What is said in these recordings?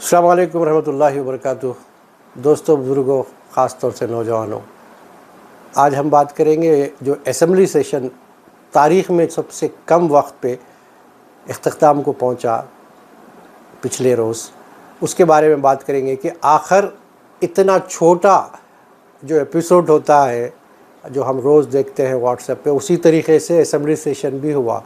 अस्सलाम वालेकुम रहमतुल्लाहि व बरकातुहू। दोस्तों, बुज़ुर्गों, ख़ास तौर से नौजवानों, आज हम बात करेंगे जो असम्बली सेशन तारीख़ में सबसे कम वक्त पे इख्तिताम को पहुंचा पिछले रोज़, उसके बारे में बात करेंगे कि आखिर इतना छोटा जो एपिसोड होता है जो हम रोज़ देखते हैं व्हाट्सएप पे, उसी तरीक़े से असम्बली सेशन भी हुआ।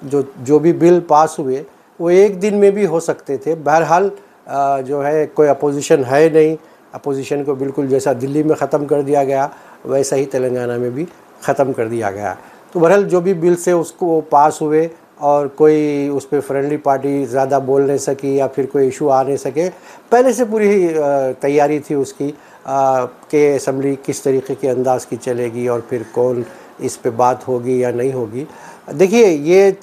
जो भी बिल पास हुए वो एक दिन में भी हो सकते थे। बहरहाल जो है कोई अपोजिशन है नहीं, अपोजिशन को बिल्कुल जैसा दिल्ली में ख़त्म कर दिया गया वैसा ही तेलंगाना में भी ख़त्म कर दिया गया। तो बहरहाल जो भी बिल से उसको पास हुए और कोई उस पर फ्रेंडली पार्टी ज़्यादा बोल नहीं सकी या फिर कोई इशू आ नहीं सके। पहले से पूरी तैयारी थी उसकी कि असम्बली किस तरीके के अंदाज़ की चलेगी और फिर कौन इस पे बात होगी या नहीं होगी। देखिए,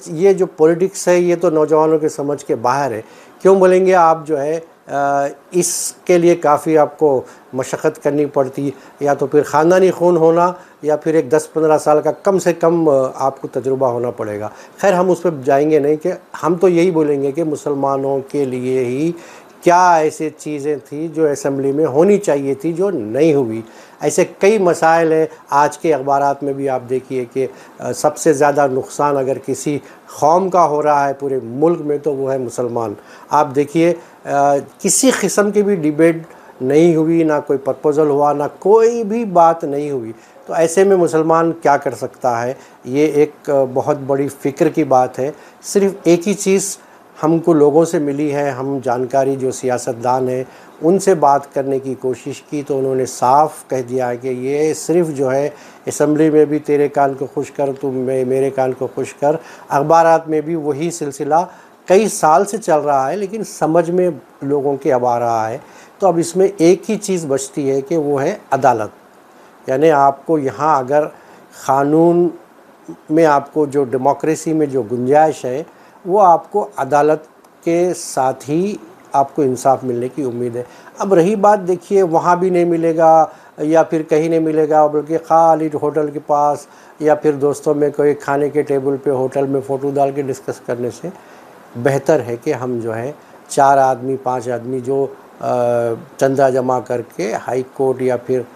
ये जो पॉलिटिक्स है ये तो नौजवानों के समझ के बाहर है। क्यों बोलेंगे आप? जो है इसके लिए काफ़ी आपको मशक्क़त करनी पड़ती, या तो फिर ख़ानदानी खून होना या फिर एक 10-15 साल का कम से कम आपको तजुर्बा होना पड़ेगा। खैर, हम उस पर जाएंगे नहीं। कि हम तो यही बोलेंगे कि मुसलमानों के लिए ही क्या ऐसी चीज़ें थी जो असम्बली में होनी चाहिए थी जो नहीं हुई। ऐसे कई मसाइल हैं। आज के अखबारात में भी आप देखिए कि सबसे ज़्यादा नुकसान अगर किसी कौम का हो रहा है पूरे मुल्क में तो वो है मुसलमान। आप देखिए किसी किस्म की भी डिबेट नहीं हुई, ना कोई प्रपोज़ल हुआ, ना कोई भी बात नहीं हुई। तो ऐसे में मुसलमान क्या कर सकता है? ये एक बहुत बड़ी फ़िक्र की बात है। सिर्फ़ एक ही चीज़ हमको लोगों से मिली है, हम जानकारी जो सियासतदान हैं उनसे बात करने की कोशिश की तो उन्होंने साफ़ कह दिया है कि ये सिर्फ़ जो है असम्बली में भी तेरे कान को खुश कर, तुम मेरे कान को खुश कर। अखबारात में भी वही सिलसिला कई साल से चल रहा है, लेकिन समझ में लोगों के अब आ रहा है। तो अब इसमें एक ही चीज़ बचती है कि वो है अदालत। यानी आपको यहाँ अगर क़ानून में आपको जो डेमोक्रेसी में जो गुंजाइश है वो आपको अदालत के साथ ही आपको इंसाफ मिलने की उम्मीद है। अब रही बात, देखिए वहाँ भी नहीं मिलेगा या फिर कहीं नहीं मिलेगा, बल्कि खाली होटल के पास या फिर दोस्तों में कोई खाने के टेबल पे होटल में फ़ोटो डाल के डिस्कस करने से बेहतर है कि हम जो है 4 आदमी 5 आदमी जो चंदा जमा करके हाई कोर्ट या फिर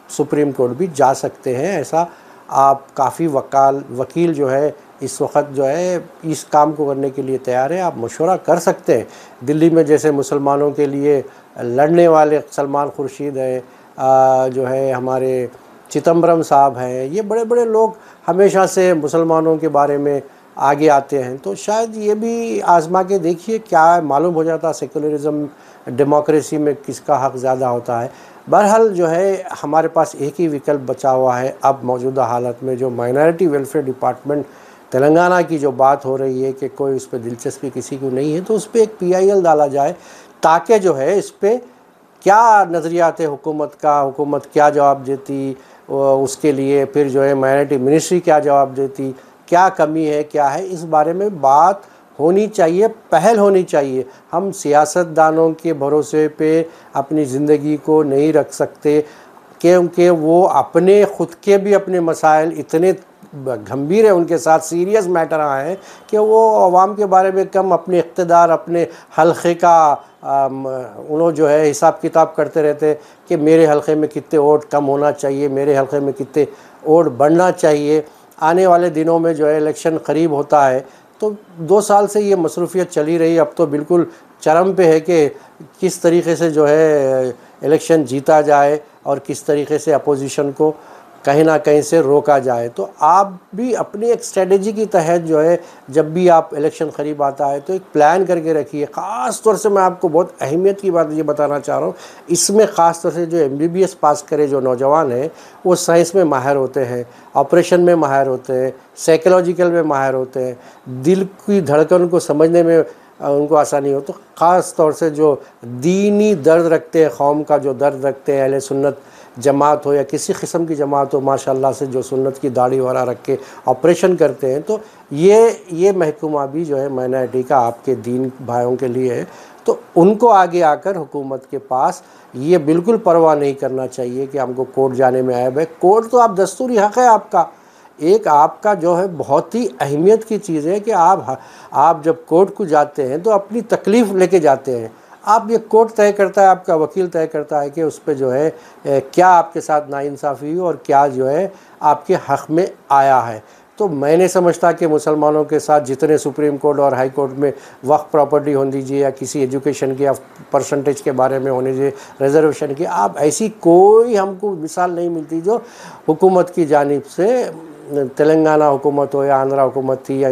सुप्रीम कोर्ट भी जा सकते हैं। ऐसा आप काफ़ी वकील जो है इस वक्त जो है इस काम को करने के लिए तैयार है। आप मशवरा कर सकते हैं। दिल्ली में जैसे मुसलमानों के लिए लड़ने वाले सलमान खुर्शीद हैं, जो है हमारे चिदम्बरम साहब हैं, ये बड़े बड़े लोग हमेशा से मुसलमानों के बारे में आगे आते हैं। तो शायद ये भी आज़मा के देखिए, क्या मालूम हो जाता सेकुलरिज़म डेमोक्रेसी में किसका हक़ ज़्यादा होता है। बहरहाल जो है हमारे पास एक ही विकल्प बचा हुआ है अब मौजूदा हालत में। जो माइनॉरिटी वेलफेयर डिपार्टमेंट तेलंगाना की जो बात हो रही है कि कोई उस पर दिलचस्पी किसी को नहीं है, तो उस पर एक PIL डाला जाए ताकि जो है इस पर क्या नज़रियात है हुकूमत का, हुकूमत क्या जवाब देती उसके लिए, फिर जो है माइनॉरिटी मिनिस्ट्री क्या जवाब देती, क्या कमी है क्या है, इस बारे में बात होनी चाहिए, पहल होनी चाहिए। हम सियासतदानों के भरोसे पे अपनी ज़िंदगी को नहीं रख सकते, क्योंकि वो अपने ख़ुद के भी अपने मसाइल इतने गंभीर है, उनके साथ सीरियस मैटर आए हैं कि वो अवाम के बारे में कम अपने इक़्तिदार, अपने हल्के का उन्होंने जो है हिसाब किताब करते रहते कि मेरे हल्के में कितने वोट कम होना चाहिए, मेरे हल्के में कितने वोट बढ़ना चाहिए। आने वाले दिनों में जो है इलेक्शन क़रीब होता है, तो 2 साल से ये मसरूफ़ियत चली रही, अब तो बिल्कुल चरम पे है कि किस तरीके से जो है इलेक्शन जीता जाए और किस तरीके से अपोजिशन को कहीं ना कहीं से रोका जाए। तो आप भी अपनी एक स्ट्रेटजी की तहत जो है जब भी आप इलेक्शन करीब आता है तो एक प्लान करके रखिए। ख़ास तौर से मैं आपको बहुत अहमियत की बात ये बताना चाह रहा हूँ, इसमें ख़ास तौर से जो MBBS पास करे जो नौजवान हैं वो साइंस में माहिर होते हैं, ऑपरेशन में माहिर होते हैं, साइकोलॉजिकल में माहिर होते हैं, दिल की धड़कन को समझने में उनको आसानी हो। तो ख़ास तौर से जो दीनी दर्द रखते हैं, कौम का जो दर्द रखते हैं, अहले सुन्नत जमात हो या किसी किस्म की जमात हो, माशाल्लाह से जो सुन्नत की दाढ़ी वाला रख के ऑपरेशन करते हैं, तो ये महकमा भी जो है माइनॉरिटी का आपके दीन भाइयों के लिए है। तो उनको आगे आकर हुकूमत के पास ये बिल्कुल परवाह नहीं करना चाहिए कि हमको कोर्ट जाने में ऐब है। कोर्ट तो आप दस्तूरी हक़ है आपका, एक आपका जो है बहुत ही अहमियत की चीज़ है कि आप जब कोर्ट को जाते हैं तो अपनी तकलीफ़ लेके जाते हैं, आप ये कोर्ट तय करता है, आपका वकील तय करता है कि उस पे जो है क्या आपके साथ नाइंसाफ़ी हुई और क्या जो है आपके हक़ में आया है। तो मैं नहीं समझता कि मुसलमानों के साथ जितने सुप्रीम कोर्ट और हाई कोर्ट में वक्फ प्रॉपर्टी होने दीजिए या किसी एजुकेशन की या परसेंटेज के बारे में होने दीजिए, रिजर्वेशन की, आप ऐसी कोई हमको मिसाल नहीं मिलती जो हुकूमत की जानिब से, तेलंगाना हुकूमत हो या आंध्रा हुकूमत थी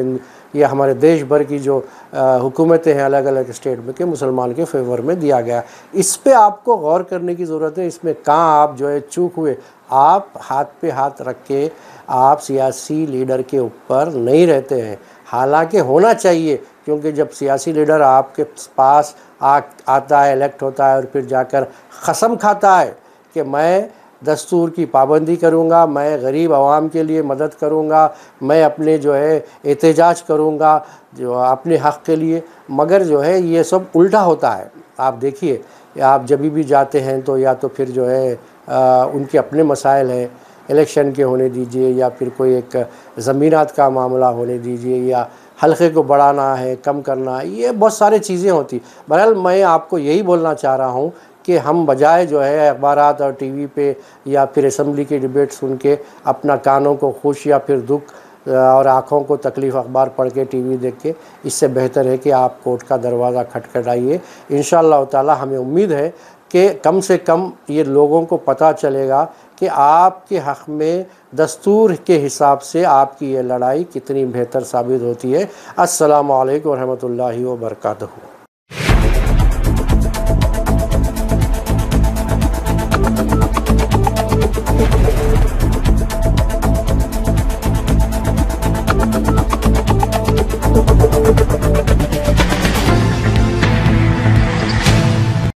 या हमारे देश भर की जो हुकूमतें हैं अलग अलग स्टेट में, कि मुसलमान के फेवर में दिया गया। इस पे आपको गौर करने की ज़रूरत है, इसमें कहाँ आप जो है चूक हुए। आप हाथ पे हाथ रख के आप सियासी लीडर के ऊपर नहीं रहते हैं, हालांकि होना चाहिए, क्योंकि जब सियासी लीडर आपके पास आता है, इलेक्ट होता है और फिर जाकर कसम खाता है कि मैं दस्तूर की पाबंदी करूँगा, मैं गरीब आवाम के लिए मदद करूँगा, मैं अपने जो है एहतजाज करूँगा जो अपने हक़ के लिए, मगर जो है ये सब उल्टा होता है। आप देखिए, आप जब भी जाते हैं तो या तो फिर जो है उनके अपने मसाइल हैं, इलेक्शन के होने दीजिए या फिर कोई एक ज़मीनात का मामला होने दीजिए या हल्के को बढ़ाना है, कम करना है, ये बहुत सारी चीज़ें होती। बहरहाल मैं आपको यही बोलना चाह रहा हूँ कि हम बजाय जो है अखबारात और टीवी पे या फिर असम्बली की डिबेट सुन के अपना कानों को खुश या फिर दुख और आँखों को तकलीफ़ अखबार पढ़ के, टीवी देख के, इससे बेहतर है कि आप कोर्ट का दरवाज़ा खटखटाइए। इंशाअल्लाह ताला हमें उम्मीद है कि कम से कम ये लोगों को पता चलेगा कि आपके हक़ में दस्तूर के हिसाब से आपकी ये लड़ाई कितनी बेहतर साबित होती है। अस्सलामु अलैकुम व रहमतुल्लाहि व बरकातहू।